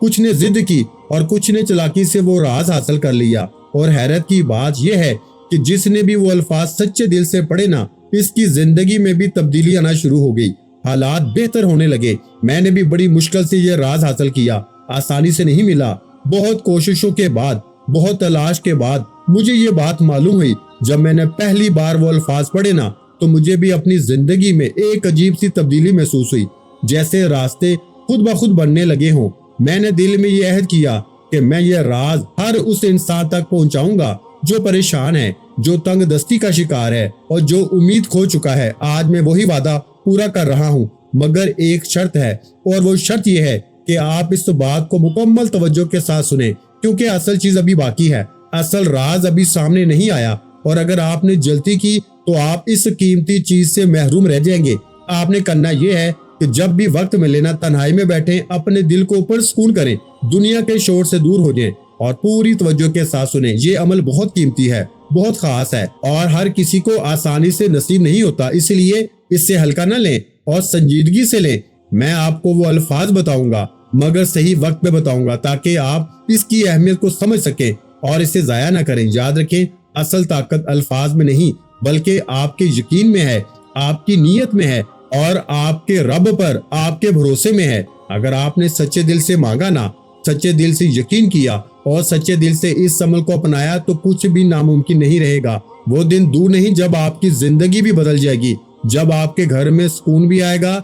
کچھ نے ضد کی اور کچھ نے چلاکی سے وہ راز حاصل کر لیا۔ اور حیرت کی بات یہ ہے کہ جس نے بھی وہ الفاظ سچے دل سے پڑھے نا، اس کی زندگی میں بھی تبدیلی آنا شروع ہو گئی، حالات بہتر ہونے لگے۔ میں نے بھی بڑی مشکل سے یہ راز حاصل کیا، آسانی سے نہیں ملا، بہت کوششوں کے بعد، بہت تلاش کے بعد مجھے یہ بات معلوم ہوئی۔ جب میں نے پہلی بار وہ الفاظ پڑھے نا تو مجھے بھی اپنی زندگی میں ایک عجیب سی تبدیلی محسوس ہوئی، جیسے راستے خود بخود بننے لگے ہوں۔ میں نے دل میں یہ عہد کیا کہ میں یہ راز ہر اس انسان تک پہنچاؤں گا جو پریشان ہے، جو تنگ دستی کا شکار ہے اور جو امید کھو چکا ہے۔ آج میں وہی وعدہ پورا کر رہا ہوں، مگر ایک شرط ہے، اور وہ شرط یہ ہے کہ آپ اس بات کو مکمل توجہ کے ساتھ سنیں، کیونکہ اصل چیز ابھی باقی ہے، اصل راز ابھی سامنے نہیں آیا، اور اگر آپ نے جلدی کی تو آپ اس قیمتی چیز سے محروم رہ جائیں گے۔ آپ نے کرنا یہ ہے کہ جب بھی وقت ملے نا، تنہائی میں بیٹھیں، اپنے دل کو پرسکون کریں، دنیا کے شور سے دور ہو جائیں اور پوری توجہ کے ساتھ سنیں۔ یہ عمل بہت قیمتی ہے، بہت خاص ہے، اور ہر کسی کو آسانی سے نصیب نہیں ہوتا، اس لیے اس سے ہلکا نہ لیں اور سنجیدگی سے لیں۔ میں آپ کو وہ الفاظ بتاؤں گا، مگر صحیح وقت پہ بتاؤں گا تاکہ آپ اس کی اہمیت کو سمجھ سکیں اور اسے ضائع نہ کریں۔ یاد رکھیں، اصل طاقت الفاظ میں نہیں بلکہ آپ کے یقین میں ہے، آپ کی نیت میں ہے اور آپ کے رب پر، آپ کے بھروسے میں ہے۔ اگر آپ نے سچے دل سے مانگا نا، سچے دل سے یقین کیا اور سچے دل سے اس عمل کو اپنایا تو کچھ بھی ناممکن نہیں رہے گا۔ وہ دن دور نہیں جب آپ کی زندگی بھی بدل جائے گی، جب آپ کے گھر میں سکون بھی آئے گا،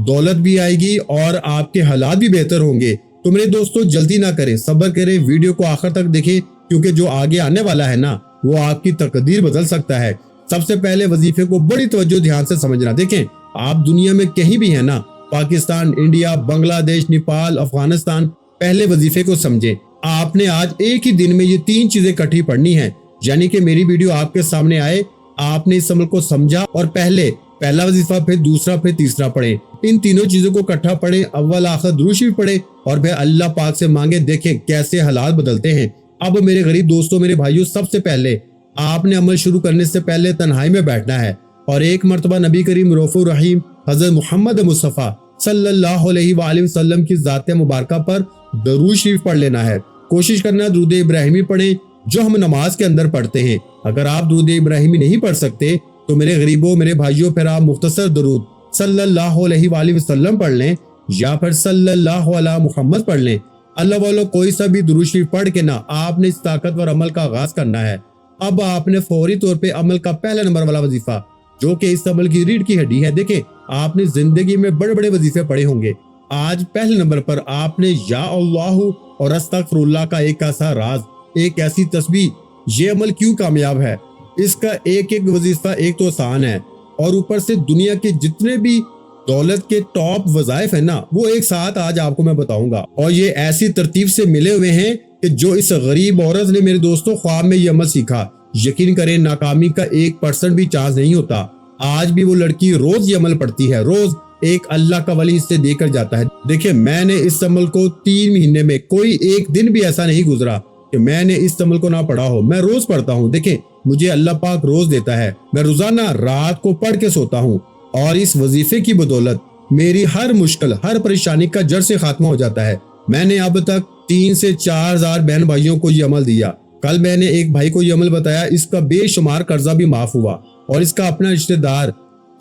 دولت بھی آئے گی اور آپ کے حالات بھی بہتر ہوں گے۔ تو میرے دوستو، جلدی نہ کریں، صبر کریں، ویڈیو کو آخر تک دیکھیں، کیونکہ جو آگے آنے والا ہے نا وہ آپ کی تقدیر بدل سکتا ہے۔ سب سے پہلے وظیفے کو بڑی توجہ دھیان سے سمجھنا۔ دیکھیں، آپ دنیا میں کہیں بھی ہیں نا، پاکستان، انڈیا، بنگلہ دیش، نیپال، افغانستان، پہلے وظیفے کو سمجھیں۔ آپ نے آج ایک ہی دن میں یہ 3 چیزیں اکٹھی پڑھنی ہیں، یعنی کہ میری ویڈیو آپ کے سامنے آئے، آپ نے اس عمل کو سمجھا اور پہلا وظیفہ، پھر دوسرا، پھر تیسرا پڑھیں۔ ان تینوں چیزوں کو اکٹھا پڑھیں، اول آخر درود شریف پڑھیں اور پھر اللہ پاک سے مانگیں۔ دیکھیں کیسے حالات بدلتے ہیں۔ اب میرے غریب دوستوں، میرے بھائیوں، سب سے پہلے آپ نے عمل شروع کرنے سے پہلے تنہائی میں بیٹھنا ہے اور ایک مرتبہ نبی کریم رؤوف الرحیم حضرت محمد مصطفیٰ صلی اللہ علیہ وآلہ وسلم کی ذات مبارکہ پر درود شریف پڑھ لینا ہے۔ کوشش کرنا درود ابراہیمی پڑھیں جو ہم نماز کے اندر پڑھتے ہیں۔ اگر آپ درود ابراہیمی نہیں پڑھ سکتے تو میرے غریبوں، میرے بھائیوں، پھر آپ مختصر درود صلی اللہ علیہ وآلہ وسلم پڑھ لیں یا پھر صلی اللہ علی محمد پڑھ لیں۔ اللہ والو، کوئی سا بھی درود شریف پڑھ کے نا آپ نے اس طاقتور عمل کا آغاز کرنا ہے۔ اب آپ نے فوری طور پہ عمل کا پہلا نمبر والا وظیفہ، جو کہ اس عمل کی ریڑھ کی ہڈی ہے، دیکھیں آپ نے زندگی میں بڑے بڑے وظیفے پڑھے ہوں گے، آج پہلے نمبر پر آپ نے یا اللہ اور استغفر اللہ کا ایک ایسا راز، ایک ایسی تسبیح۔ یہ عمل کیوں کامیاب ہے؟ اس کا ایک ایک وظیفہ ایک تو آسان ہے، اور اوپر سے دنیا کے جتنے بھی دولت کے ٹاپ وظائف ہیں نا وہ ایک ساتھ آج آپ کو میں بتاؤں گا، اور یہ ایسی ترتیب سے ملے ہوئے ہیں کہ جو اس غریب عورت نے میرے دوستوں خواب میں یہ عمل سیکھا، یقین کریں ناکامی کا 1% بھی چانس نہیں ہوتا۔ آج بھی وہ لڑکی روز یہ عمل پڑھتی ہے، روز ایک اللہ کا ولی اس سے دے کر جاتا ہے۔ دیکھیں، میں نے اس عمل کو 3 مہینے میں کوئی ایک دن بھی ایسا نہیں گزرا کہ میں نے اس عمل کو نہ پڑھا ہو۔ میں روز پڑھتا ہوں، دیکھیں مجھے اللہ پاک روز دیتا ہے، میں روزانہ رات کو پڑھ کے سوتا ہوں، اور اس وظیفے کی بدولت میری ہر مشکل، ہر پریشانی کا جڑ سے خاتمہ ہو جاتا ہے۔ میں نے اب تک 3 سے 4 ہزار بہن بھائیوں کو یہ عمل دیا۔ کل میں نے ایک بھائی کو یہ عمل بتایا، اس کا بے شمار قرضہ بھی معاف ہوا، اور اس کا اپنا رشتہ دار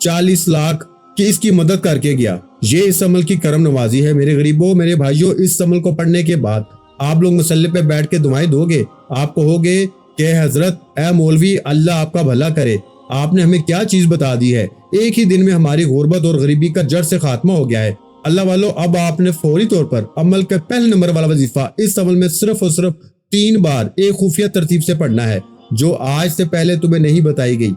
40 لاکھ کی اس کی مدد کر کے گیا۔ یہ اس عمل کی کرم نوازی ہے۔ میرے غریبوں، میرے بھائیوں، اس عمل کو پڑھنے کے بعد آپ لوگ مصلی پہ بیٹھ کے دعائیں دو گے، آپ کہو گے کہ حضرت، اے مولوی، اللہ آپ کا بھلا کرے، آپ نے ہمیں کیا چیز بتا دی ہے، ایک ہی دن میں ہماری غربت اور غریبی کا جڑ سے خاتمہ ہو گیا ہے۔ اللہ والو، اب آپ نے فوری طور پر عمل کا پہلے نمبر والا وظیفہ اس عمل میں صرف اور صرف 3 بار ایک خفیہ ترتیب سے پڑھنا ہے، جو آج سے پہلے تمہیں نہیں بتائی گئی۔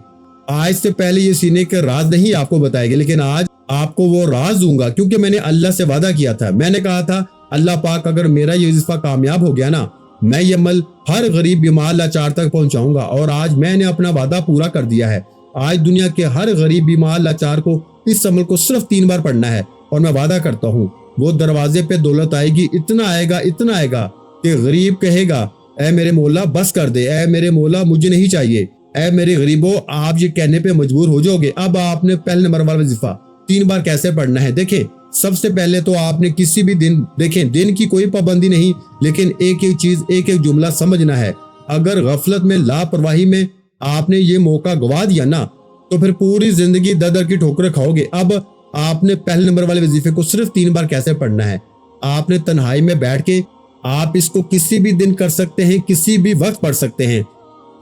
آج سے پہلے یہ سینے کے راز نہیں آپ کو بتائے گئے، لیکن آج آپ کو وہ راز دوں گا، کیونکہ میں نے اللہ سے وعدہ کیا تھا۔ میں نے کہا تھا اللہ پاک اگر میرا یہ وظیفہ کامیاب ہو گیا نا، میں یہ عمل ہر غریب بیمار لاچار تک پہنچاؤں گا، اور آج میں نے اپنا وعدہ پورا کر دیا ہے۔ آج دنیا کے ہر غریب بیمار لاچار کو اس عمل کو صرف 3 بار پڑھنا ہے، اور میں وعدہ کرتا ہوں وہ دروازے پہ دولت آئے گی، اتنا آئے گا کہ غریب کہے گا اے میرے مولا بس کر دے، اے میرے مولا مجھے نہیں چاہیے۔ اے میرے غریبوں، آپ یہ کہنے پہ مجبور ہو جاؤ گے۔ اب آپ نے پہلے نمبر والا وظیفہ 3 بار کیسے پڑھنا ہے، دیکھیں سب سے پہلے تو آپ نے کسی بھی دن، دیکھیں دن کی کوئی پابندی نہیں، لیکن ایک ایک چیز، ایک ایک جملہ سمجھنا ہے۔ اگر غفلت میں، لاپرواہی میں آپ نے یہ موقع گوا دیا نا تو پھر پوری زندگی در در کی ٹھوکریں کھاؤ گے۔ اب آپ نے پہلے نمبر والے وظیفے کو صرف 3 بار کیسے پڑھنا ہے؟ آپ نے تنہائی میں بیٹھ کے، آپ اس کو کسی بھی دن کر سکتے ہیں، کسی بھی وقت پڑھ سکتے ہیں،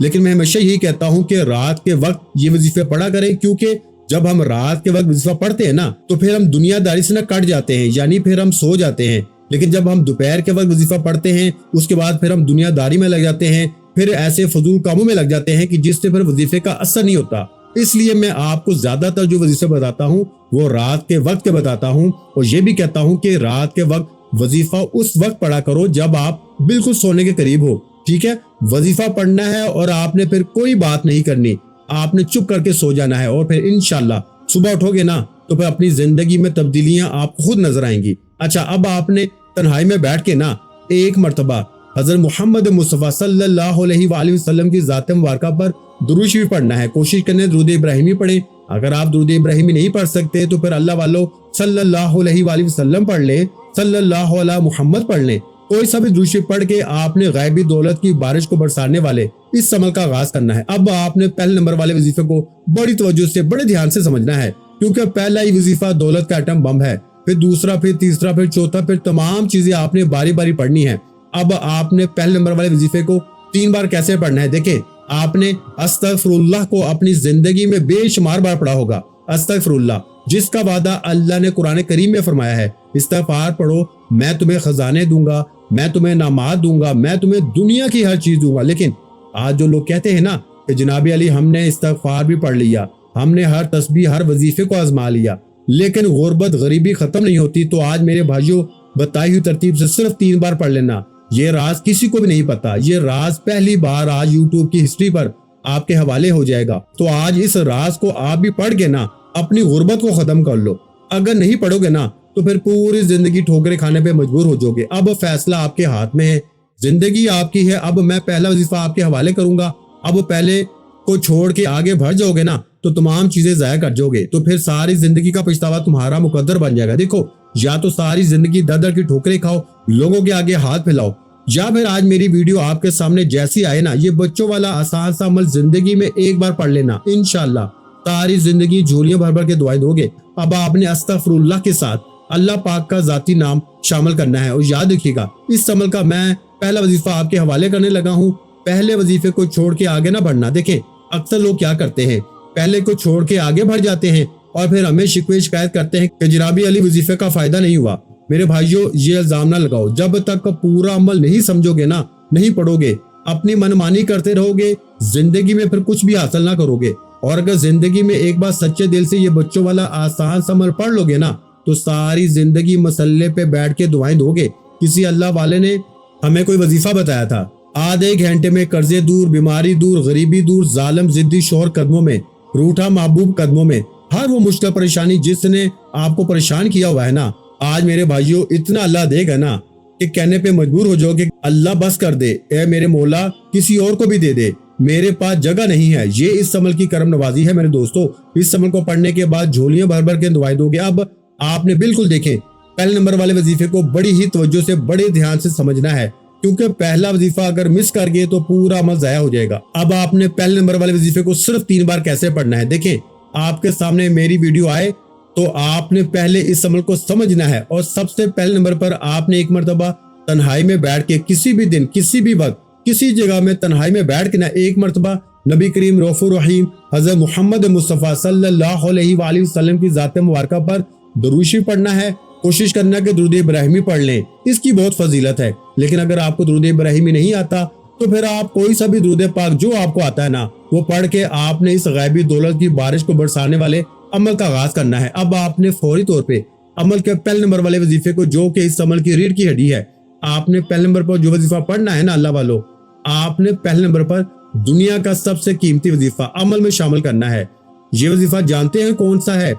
لیکن میں ہمیشہ یہی کہتا ہوں کہ رات کے وقت یہ وظیفے پڑھا کریں، کیونکہ جب ہم رات کے وقت وظیفہ پڑھتے ہیں نا تو پھر ہم دنیا داری سے نہ کٹ جاتے ہیں، یعنی پھر ہم سو جاتے ہیں۔ لیکن جب ہم دوپہر کے وقت وظیفہ پڑھتے ہیں، اس کے بعد پھر ہم دنیا داری میں لگ جاتے ہیں، پھر ایسے فضول کاموں میں لگ جاتے ہیں کہ جس سے پھر وظیفے کا اثر نہیں ہوتا۔ اس لیے میں آپ کو زیادہ تر جو وظیفے بتاتا ہوں وہ رات کے وقت کے بتاتا ہوں، اور یہ بھی کہتا ہوں کہ رات کے وقت وظیفہ اس وقت پڑھا کرو جب آپ بالکل سونے کے قریب ہو، ٹھیک ہے؟ وظیفہ پڑھنا ہے اور آپ نے پھر کوئی بات نہیں کرنی، آپ نے چپ کر کے سو جانا ہے، اور پھر انشاءاللہ صبح اٹھو گے نا تو پھر اپنی زندگی میں تبدیلیاں آپ کو خود نظر آئیں گی۔ اچھا، اب آپ نے تنہائی میں بیٹھ کے نا ایک مرتبہ حضرت محمد مصطفیٰ صلی اللہ علیہ وآلہ وسلم کی ذات مبارکہ پر درود شریف پڑھنا ہے۔ کوشش کریں درود ابراہیمی پڑھیں، اگر آپ درود ابراہیمی نہیں پڑھ سکتے تو پھر اللہ والو صلی اللہ علیہ وآلہ وسلم پڑھ لیں، صلی اللہ علیہ محمد پڑھ لیں۔ کوئی سا بھی درود شریف پڑھ کے آپ نے غیبی دولت کی بارش کو برسانے والے اس عمل کا آغاز کرنا ہے۔ اب آپ نے پہلے نمبر والے وظیفے کو بڑی توجہ سے، بڑے دھیان سے سمجھنا ہے، کیونکہ پہلا ہی وظیفہ دولت کا ایٹم بم ہے، پھر دوسرا، پھر تیسرا، پھر چوتھا، پھر تمام چیزیں آپ نے باری باری پڑھنی ہے۔ اب آپ نے پہلے نمبر والے وظیفے کو 3 بار کیسے پڑھنا ہے؟ دیکھیں، آپ نے استغفر اللہ کو اپنی زندگی میں بے شمار بار پڑھا ہوگا۔ استغفر اللہ، جس کا وعدہ اللہ نے قرآن کریم میں فرمایا ہے، استغفار پڑھو، میں تمہیں خزانے دوں گا، میں تمہیں انعامات دوں گا، میں تمہیں دنیا کی ہر چیز دوں گا۔ لیکن آج جو لوگ کہتے ہیں نا کہ جناب علی ہم نے استغفار بھی پڑھ لیا، ہم نے ہر تسبیح، ہر وظیفے کو آزما لیا، لیکن غربت، غریبی ختم نہیں ہوتی، تو آج میرے بھائیوں بتائی ہوئی ترتیب سے صرف 3 بار پڑھ لینا۔ یہ راز کسی کو بھی نہیں پتا، یہ راز پہلی بار آج یوٹیوب کی ہسٹری پر آپ کے حوالے ہو جائے گا۔ تو آج اس راز کو آپ بھی پڑھ کے نا اپنی غربت کو ختم کر لو۔ اگر نہیں پڑھو گے نا تو پھر پوری زندگی ٹھوکریں کھانے پہ مجبور ہو جاؤ گے۔ اب فیصلہ آپ کے ہاتھ میں ہے، زندگی آپ کی ہے۔ اب میں پہلا وظیفہ آپ کے حوالے کروں گا، اب پہلے کو چھوڑ کے آگے بڑھ جاؤ گے نا تو تمام چیزیں ضائع کر جاؤ گے، تو پھر ساری زندگی کا پچھتاوا تمہارا مقدر بن جائے گا۔ دیکھو، یا تو ساری زندگی در در کی ٹھوکریں کھاؤ، لوگوں کے آگے ہاتھ پھیلاؤ، یا پھر آج میری ویڈیو آپ کے سامنے جیسی آئے نا، یہ بچوں والا آسان سا عمل زندگی میں ایک بار پڑھ لینا، انشاءاللہ ساری زندگی جھولیاں بھر بھر کے دعائیں دو گے۔ اب آپ نے استغفر اللہ کے ساتھ اللہ پاک کا ذاتی نام شامل کرنا ہے، اور یاد رکھیے گا اس عمل کا میں پہلا وظیفہ آپ کے حوالے کرنے لگا ہوں۔ پہلے وظیفے کو چھوڑ کے آگے نہ بڑھنا۔ دیکھیں، اکثر لوگ کیا کرتے ہیں، پہلے کو چھوڑ کے آگے بڑھ جاتے ہیں اور پھر ہمیں شکوے شکایت کرتے ہیں کہ جناب علی وظیفے کا فائدہ نہیں ہوا۔ میرے بھائیوں، یہ الزام نہ لگاؤ، جب تک پورا عمل نہیں سمجھو گے نا، نہیں پڑھو گے، اپنی منمانی کرتے رہو گے، زندگی میں پھر کچھ بھی حاصل نہ کرو گے۔ اور اگر زندگی میں ایک بار سچے دل سے یہ بچوں والا آسان سا عمل پڑھ لو گے نا تو ساری زندگی مسلے پہ بیٹھ کے دعائیں دو گے۔ کسی اللہ والے نے ہمیں کوئی وظیفہ بتایا تھا، آدھے گھنٹے میں قرضے دور، بیماری دور، غریبی دور، ظالم ضدی شوہر قدموں میں، روٹھا محبوب قدموں میں، ہر وہ مشکل پریشانی جس نے آپ کو پریشان کیا ہوا ہے نا، آج میرے بھائیوں اتنا اللہ دے گا نا کہ کہنے پہ مجبور ہو جاؤ کہ اللہ بس کر دے، اے میرے مولا کسی اور کو بھی دے دے، میرے پاس جگہ نہیں ہے۔ یہ اس عمل کی کرم نوازی ہے میرے دوستو۔ اس عمل کو پڑھنے کے بعد جھولیاں بھر بھر کے دعائیں دو گے۔ اب آپ نے بالکل دیکھیں، پہلے نمبر والے وظیفے کو بڑی ہی توجہ سے، بڑے دھیان سے سمجھنا ہے، کیونکہ پہلا وظیفہ اگر مس کر گئے تو پورا عمل ضائع ہو جائے گا۔ اب آپ نے پہلے نمبر والے وظیفے کو صرف 3 بار کیسے پڑھنا ہے؟ دیکھیں، آپ کے سامنے میری ویڈیو آئے تو آپ نے پہلے اس عمل کو سمجھنا ہے، اور سب سے پہلے نمبر پر آپ نے ایک مرتبہ تنہائی میں بیٹھ کے کسی بھی دن، کسی بھی وقت، کسی جگہ میں تنہائی میں بیٹھ کے نا ایک مرتبہ نبی کریم رؤوف الرحیم حضرت محمد مصطفیٰ صلی اللہ علیہ وآلہ وسلم کی ذات مبارکہ پر درود شریف پڑھنا ہے۔ کوشش کرنا کہ درود ابراہیمی پڑھ لیں، اس کی بہت فضیلت ہے۔ لیکن اگر آپ کو درود ابراہیمی نہیں آتا تو پھر آپ کوئی سا بھی درود پاک جو آپ کو آتا ہے نا وہ پڑھ کے آپ نے اس غیبی دولت کی بارش کو برسانے والے عمل کا آغاز کرنا ہے۔ اب آپ نے فوری طور پہ عمل کے پہلے نمبر والے وظیفے کو، جو کہ اس عمل کی ریڑھ کی ہڈی ہے، آپ نے پہلے نمبر پر جو وظیفہ پڑھنا ہے نا اللہ والو، آپ نے پہلے نمبر پر دنیا کا سب سے قیمتی وظیفہ عمل میں شامل کرنا ہے۔ یہ وظیفہ جانتے ہیں کون سا ہے؟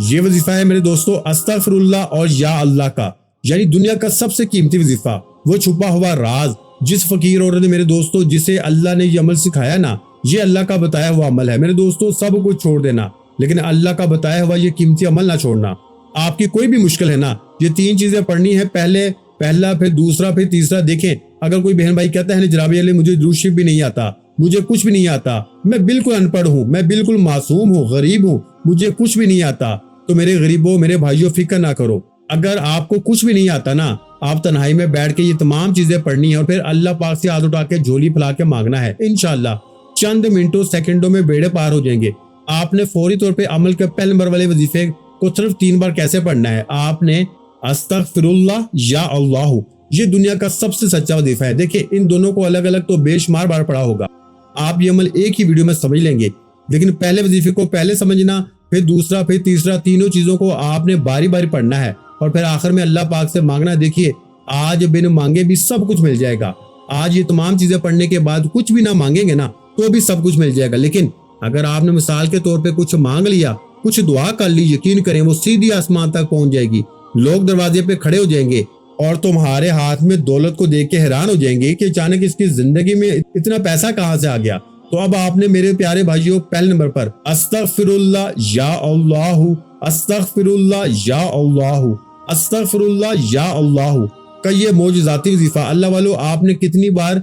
یہ وظیفہ ہے میرے دوستو استغفر اللہ اور یا اللہ کا، یعنی دنیا کا سب سے قیمتی وظیفہ، وہ چھپا ہوا راز جس فقیر عورت نے میرے دوستو جسے اللہ نے یہ عمل سکھایا نا، یہ اللہ کا بتایا ہوا عمل ہے۔ میرے دوستو سب کچھ چھوڑ دینا لیکن اللہ کا بتایا ہوا یہ قیمتی عمل نہ چھوڑنا۔ آپ کی کوئی بھی مشکل ہے نا، یہ 3 چیزیں پڑھنی ہے، پہلا پھر دوسرا پھر تیسرا۔ دیکھیں اگر کوئی بہن بھائی کہتا ہے جناب علی مجھے درود شریف بھی نہیں آتا، مجھے کچھ بھی نہیں آتا، میں بالکل ان پڑھ ہوں، میں بالکل معصوم ہوں، غریب ہوں، مجھے کچھ بھی نہیں آتا، تو میرے غریبوں میرے بھائیوں فکر نہ کرو۔ اگر آپ کو کچھ بھی نہیں آتا نا، آپ تنہائی میں بیٹھ کے یہ تمام چیزیں پڑھنی ہے اور پھر اللہ پاک سے ہاتھ اٹھا کے جھولی پھیلا کے مانگنا ہے، انشاءاللہ چند منٹوں سیکنڈوں میں بیڑے پار ہو جائیں گے۔ آپ نے فوری طور پہ عمل کے پہلے نمبر والے وظیفے کو صرف 3 بار کیسے پڑھنا ہے؟ آپ نے استغفر اللہ یا اللہ، یہ دنیا کا سب سے سچا وظیفہ ہے۔ دیکھیں ان دونوں کو الگ الگ تو بے شمار بار پڑھا ہوگا، آپ یہ عمل ایک ہی ویڈیو میں سمجھ لیں گے، لیکن پہلے وظیفے کو پہلے سمجھنا، پھر دوسرا پھر تیسرا، تینوں چیزوں کو آپ نے باری باری پڑھنا ہے اور پھر آخر میں اللہ پاک سے مانگنا۔ دیکھیے آج بن مانگے بھی سب کچھ مل جائے گا، آج یہ تمام چیزیں پڑھنے کے بعد کچھ بھی نہ مانگیں گے نا تو بھی سب کچھ مل جائے گا، لیکن اگر آپ نے مثال کے طور پہ کچھ مانگ لیا، کچھ دعا کر لی، یقین کریں وہ سیدھی آسمان تک پہنچ جائے گی، لوگ دروازے پہ کھڑے ہو جائیں گے اور تمہارے ہاتھ میں دولت کو دیکھ کے حیران ہو جائیں گے کہ اچانک اس کی زندگی میں اتنا پیسہ کہاں سے آ گیا۔ تو اب آپ نے میرے پیارے بھائیوں پہلے نمبر پر استغفر اللہ یا اللہ، استغفر اللہ یا اللہ، استغفر اللہ یا اللہ کا یہ معجزاتی وظیفہ اللہ والو آپ نے کتنی بار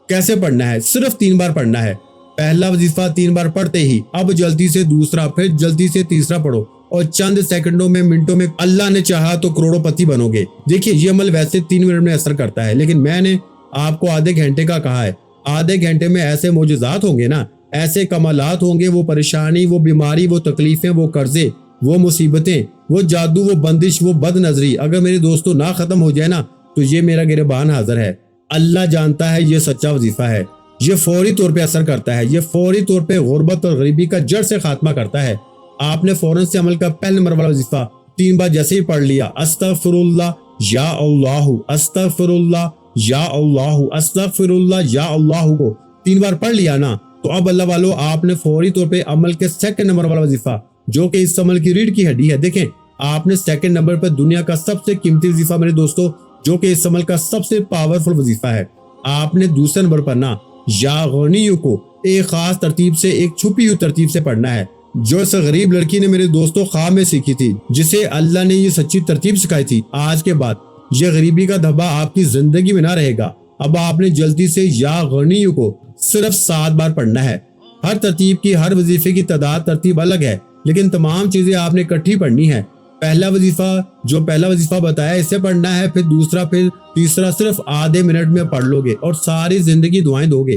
کیسے پڑھنا ہے؟ صرف 3 بار پڑھنا ہے۔ پہلا وظیفہ 3 بار پڑھتے ہی اب جلدی سے دوسرا، پھر جلدی سے تیسرا پڑھو اور چند سیکنڈوں میں منٹوں میں اللہ نے چاہا تو کروڑوں پتی بنو گے۔ دیکھیے یہ عمل ویسے 3 منٹ میں اثر کرتا ہے، لیکن میں نے آپ کو آدھے گھنٹے کا کہا ہے۔ آدھے گھنٹے میں ایسے معجزات ہوں گے نا، ایسے کمالات ہوں گے، وہ پریشانی، وہ بیماری، وہ تکلیفیں، وہ قرضے، وہ مصیبتیں، وہ جادو، وہ بندش، وہ بد نظری اگر میرے دوستوں نہ ختم ہو جائے نا تو یہ میرا گربان حاضر ہے۔ اللہ جانتا ہے یہ سچا وظیفہ ہے، یہ فوری طور پہ اثر کرتا ہے، یہ فوری طور پہ غربت اور غریبی کا جڑ سے خاتمہ کرتا ہے۔ آپ نے فوراً سے عمل کا پہلے نمبر والا وظیفہ 3 بار جیسے ہی پڑھ لیا، استغفر اللہ یا اللہ، استغفر اللہ یا اللہ، استغفر اللہ یا اللہ کو 3 بار پڑھ لیا نا، تو اب اللہ والو آپ نے فوری طور پہ عمل کے سیکنڈ نمبر والا وظیفہ جو کہ اس عمل کی ریڑھ کی ہڈی ہے، دیکھیں آپ نے سیکنڈ نمبر پر دنیا کا سب سے قیمتی وظیفہ میرے دوستوں جو کہ اس عمل کا سب سے پاورفل وظیفہ ہے، آپ نے دوسرے نمبر پر نا یا غنیوں کو ایک خاص ترتیب سے، ایک چھپی ہوئی ترتیب سے پڑھنا ہے جو اس غریب لڑکی نے میرے دوستوں خواب میں سیکھی تھی، جسے اللہ نے یہ سچی ترتیب سکھائی تھی۔ آج کے بعد یہ غریبی کا دھبا آپ کی زندگی میں نہ رہے گا۔ اب آپ نے جلدی سے یا غنیوں کو صرف 7 بار پڑھنا ہے۔ ہر ترتیب کی، ہر وظیفے کی تعداد ترتیب الگ ہے، لیکن تمام چیزیں آپ نے اکٹھی پڑھنی ہے۔ پہلا وظیفہ بتایا اسے پڑھنا ہے، پھر دوسرا، پھر تیسرا، صرف آدھے منٹ میں پڑھ لو گے اور ساری زندگی دعائیں دو گے۔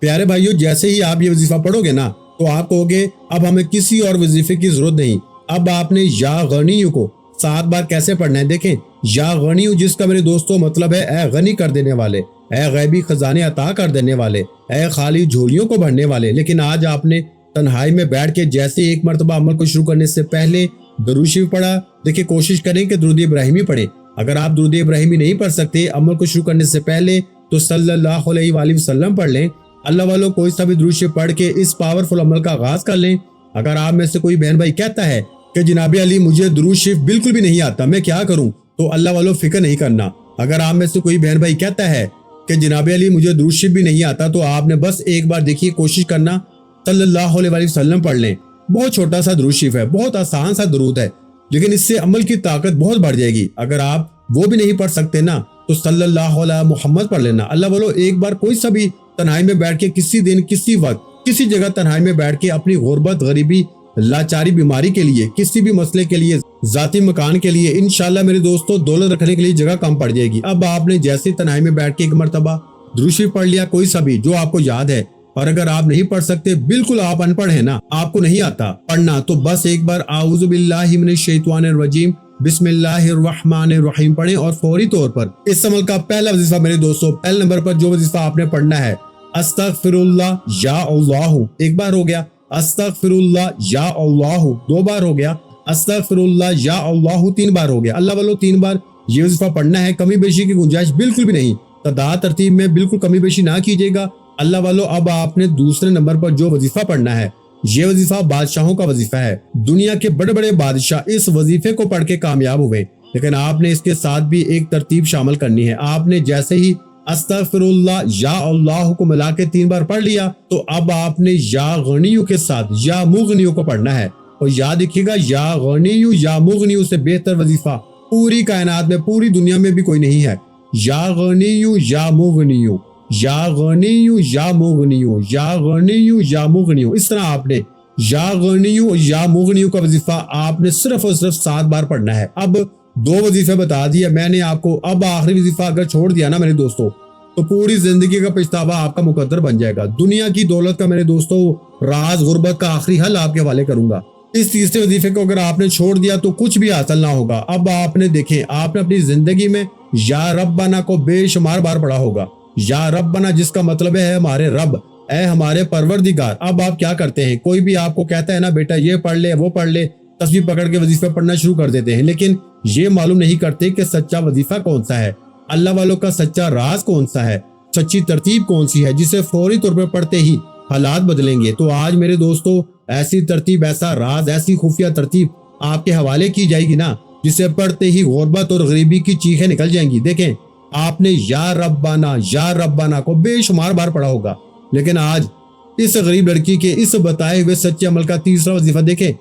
پیارے بھائیوں جیسے ہی آپ یہ وظیفہ پڑھو گے نا تو آپ کہو گے اب ہمیں کسی اور وظیفے کی ضرورت نہیں۔ اب آپ نے یا غنیوں کو 7 بار کیسے پڑھنا ہے؟ دیکھیں یا غنیوں جس کا میرے دوستوں مطلب ہے اے غنی کر دینے والے، اے غیبی خزانے عطا کر دینے والے، اے خالی جھولیوں کو بھرنے والے۔ لیکن آج آپ نے تنہائی میں بیٹھ کے جیسے ایک مرتبہ عمل کو شروع کرنے سے پہلے درود شریف پڑھا، دیکھیں کوشش کریں کہ درود ابراہیمی پڑھیں۔ اگر آپ درود ابراہیمی نہیں پڑھ سکتے عمل کو شروع کرنے سے پہلے تو صلی اللہ علیہ وآلہ وسلم پڑھ لیں۔ اللہ والوں کوئی سا بھی درود شریف پڑھ کے اس پاورفل عمل کا آغاز کر لیں۔ اگر آپ میں سے کوئی بہن بھائی کہتا ہے کہ جناب علی مجھے درود شریف بالکل بھی نہیں آتا، میں کیا کروں؟ تو اللہ والوں فکر نہیں کرنا۔ اگر آپ میں سے کوئی بہن بھائی کہتا ہے کہ جناب علی مجھے درود شریف بھی نہیں آتا، تو آپ نے بس ایک بار دیکھیے کوشش کرنا صلی اللہ علیہ وآلہ وسلم پڑھ لیں۔ بہت چھوٹا سا درود شریف ہے، بہت آسان سا درود ہے، لیکن اس سے عمل کی طاقت بہت بڑھ جائے گی۔ اگر آپ وہ بھی نہیں پڑھ سکتے نا تو صلی اللہ علیہ محمد پڑھ لینا۔ اللہ والوں ایک بار کوئی سا بھی تنہائی میں بیٹھ کے کسی دن، کسی وقت، کسی جگہ تنہائی میں بیٹھ کے اپنی غربت، غریبی، لاچاری، بیماری کے لیے، کسی بھی مسئلے کے لیے، ذاتی مکان کے لیے، انشاءاللہ میرے دوستوں دولت رکھنے کے لیے جگہ کم پڑ جائے گی۔ اب آپ نے جیسے تنہائی میں بیٹھ کے ایک مرتبہ درود شریف پڑھ لیا، کوئی سا بھی جو آپ کو یاد ہے، اور اگر آپ نہیں پڑھ سکتے، بالکل آپ ان پڑھ ہیں نا، آپ کو نہیں آتا پڑھنا، تو بس ایک بار اعوذ باللہ من الشیطان الرجیم بسم اللہ الرحمن الرحیم پڑھیں اور فوری طور پر اس عمل کا پہلا وظیفہ میرے دوستوں پہلے نمبر پر جو وظیفہ آپ نے پڑھنا ہے استغفر اللہ یا اللہ، ایک بار ہو گیا، استغفر اللہ یا اللہ 2 بار ہو گیا، استغفر اللہ یا اللہ 3 بار ہو گیا۔ اللہ والوں 3 بار یہ وظیفہ پڑھنا ہے، کمی بیشی کی گنجائش بالکل بھی نہیں، تعداد ترتیب میں بالکل کمی بیشی نہ کیجیے گا۔ اللہ والوں اب آپ نے دوسرے نمبر پر جو وظیفہ پڑھنا ہے، یہ وظیفہ بادشاہوں کا وظیفہ ہے۔ دنیا کے بڑے بڑے بادشاہ اس وظیفے کو پڑھ کے کامیاب ہوئے، لیکن آپ نے اس کے ساتھ بھی ایک ترتیب شامل کرنی ہے۔ آپ نے جیسے ہی استغفر اللہ یا اللہ کو ملا کے 3 بار پڑھ لیا، تو اب آپ نے یا غنیوں کے ساتھ یا مغنیوں کو پڑھنا ہے۔ اور یاد رکھیے گا یا غنیو یا مغنیو سے بہتر وظیفہ پوری کائنات میں پوری دنیا میں بھی کوئی نہیں ہے. یا غنیو یا مغنیو یا غنیو یا مغنیو یا غنیو یا مغنیو، اس طرح آپ نے یا غنیو یا مغنیو کا وظیفہ آپ نے صرف اور صرف 7 بار پڑھنا ہے. اب 2 وظیفے بتا دیا میں نے آپ کو. اب آخری وظیفہ اگر چھوڑ دیا نا میرے دوستو تو پوری زندگی کا پچھتاوا آپ کا مقدر بن جائے گا. دنیا کی دولت کا میرے دوستو راز غربت کا آخری حل آپ کے حوالے کروں گا. اس تیسرے وظیفے کو اگر آپ نے چھوڑ دیا تو کچھ بھی حاصل نہ ہوگا. اب آپ نے دیکھیں آپ نے اپنی زندگی میں یا ربنا کو بے شمار بار پڑھا ہوگا. یا ربنا جس کا مطلب ہے ہمارے رب، اے ہمارے پروردگار. اب آپ کیا کرتے ہیں، کوئی بھی آپ کو کہتا ہے نا بیٹا یہ پڑھ لے وہ پڑھ لے، تسبیح پکڑ کے وظیفہ پڑھنا شروع کر دیتے ہیں، لیکن یہ معلوم نہیں کرتے کہ سچا وظیفہ کون سا ہے، اللہ والوں کا سچا راز کون سا ہے، سچی ترتیب کون سی ہے جسے فوری طور پر پڑھتے ہی حالات بدلیں گے. تو آج میرے دوستو ایسی ترتیب، ایسا راز، ایسی خفیہ ترتیب آپ کے حوالے کی جائے گی نا جسے پڑھتے ہی غربت اور غریبی کی چیخیں نکل جائیں گی. دیکھیں آپ نے یا ربنا کو بے شمار بار پڑھا ہوگا، لیکن آج اس غریب لڑکی کے اس بتائے ہوئے سچے عمل کا تیسرا وظیفہ دیکھیں.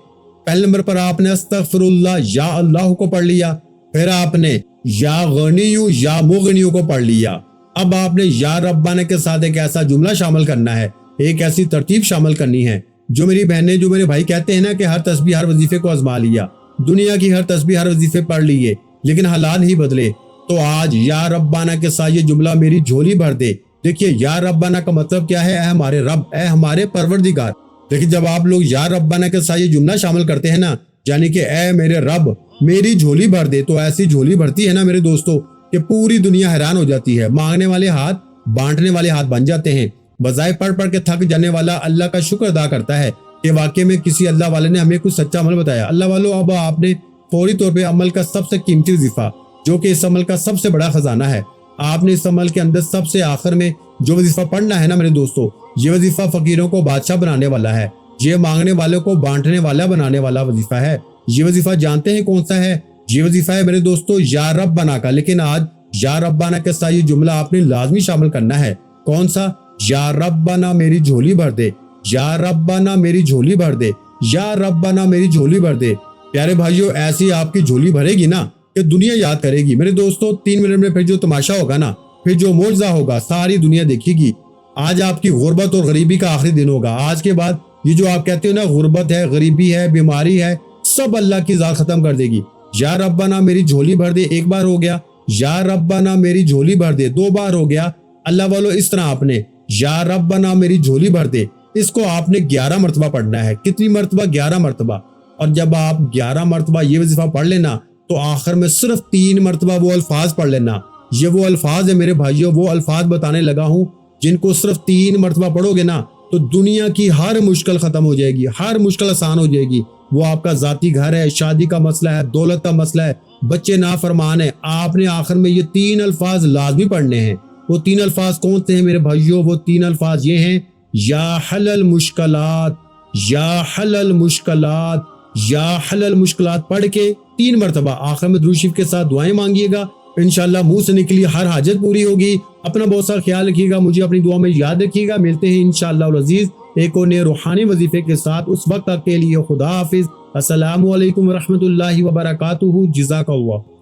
پہلے نمبر پر آپ نے استغفر اللہ یا اللہ کو پڑھ لیا، پھر آپ نے یا غنیو یا مغنیو کو پڑھ لیا. اب آپ نے یا ربنا کے ساتھ ایک ایسا جملہ شامل کرنا ہے، ایک ایسی ترتیب شامل کرنی ہے. جو میری بہنیں، جو میرے بھائی کہتے ہیں نا کہ ہر تسبیح ہر وظیفے کو آزما لیا، دنیا کی ہر تسبیح ہر وظیفے پڑھ لیے لیکن حالات نہیں بدلے، تو آج یا ربنا کے ساتھ یہ جملہ میری جھولی بھر دے. دیکھیے یا ربنا کا مطلب کیا ہے، اے ہمارے رب، اے ہمارے پروردگار. دیکھیے جب آپ لوگ یا ربنا کے ساتھ یہ جملہ شامل کرتے ہیں نا، یعنی کہ اے میرے رب میری جھولی بھر دے، تو ایسی جھولی بھرتی ہے نا میرے دوستو کہ پوری دنیا حیران ہو جاتی ہے. مانگنے والے ہاتھ بانٹنے والے ہاتھ بن جاتے ہیں. بظاہر پڑھ پڑھ کے تھک جانے والا اللہ کا شکر ادا کرتا ہے کہ واقعی میں کسی اللہ والے نے ہمیں کچھ سچا عمل بتایا. اللہ والو اب آپ نے فوری طور پہ عمل کا سب سے قیمتی وظیفہ، جو کہ اس عمل کا سب سے بڑا خزانہ ہے، آپ نے اس عمل کے اندر سب سے آخر میں جو وظیفہ پڑھنا ہے نا میرے دوستو، یہ وظیفہ فقیروں کو بادشاہ بنانے والا ہے، یہ مانگنے والوں کو بانٹنے والا بنانے والا وظیفہ ہے. یہ وظیفہ جانتے ہیں کون سا ہے؟ یہ وظیفہ ہے میرے دوستو یا ربنا کا. لیکن آج یا ربنا کے ساتھ یہ جملہ آپ نے لازمی شامل کرنا ہے. کون سا؟ یا ربنا میری جھولی بھر دے، یا ربنا میری جھولی بھر دے، یا ربنا میری جھولی بھر دے. پیارے بھائیو ایسی آپ کی جھولی بھرے گی نا کہ دنیا یاد کرے گی. میرے دوستو 3 منٹ میں پھر جو تماشا ہوگا نا، پھر جو معجزہ ہوگا ساری دنیا دیکھے گی. آج آپ کی غربت اور غریبی کا آخری دن ہوگا. آج کے بعد یہ جو آپ کہتے ہو نا غربت ہے، غریبی ہے، بیماری ہے، سب اللہ کی ذات ختم کر دے گی. یا ربنا میری جھولی بھر دے 1 بار ہو گیا، یا ربنا میری جھولی بھر دے 2 بار ہو گیا. اللہ والو اس طرح آپ نے یا ربنا میری جھولی بھر دے، اس کو آپ نے 11 مرتبہ پڑھنا ہے. کتنی مرتبہ؟ 11 مرتبہ. اور جب آپ 11 مرتبہ یہ وظیفہ پڑھ لینا تو آخر میں صرف 3 مرتبہ وہ الفاظ پڑھ لینا. یہ وہ الفاظ ہے میرے بھائیوں، وہ الفاظ بتانے لگا ہوں جن کو صرف 3 مرتبہ پڑھو گے نا تو دنیا کی ہر مشکل ختم ہو جائے گی، ہر مشکل آسان ہو جائے گی. وہ آپ کا ذاتی گھر ہے، شادی کا مسئلہ ہے، دولت کا مسئلہ ہے، بچے نافرمان ہیں، آپ نے آخر میں یہ 3 الفاظ لازمی پڑھنے ہیں. وہ 3 الفاظ کون سے ہیں میرے بھائیوں؟ وہ 3 الفاظ یہ ہیں، یا حل المشکلات، یا حل المشکلات، یا حل المشکلات پڑھ کے 3 مرتبہ آخر میں درود شریف کے ساتھ دعائیں مانگیے گا. انشاءاللہ منہ سے نکلی ہر حاجت پوری ہوگی. اپنا بہت سارا خیال رکھیے گا، مجھے اپنی دعا میں یاد رکھیے گا. ملتے ہیں انشاءاللہ العزیز ایک اور نئے روحانی وظیفے کے ساتھ. اس وقت تک کے لیے خدا حافظ. السلام علیکم ورحمۃ اللہ وبرکاتہ. جزاک اللہ.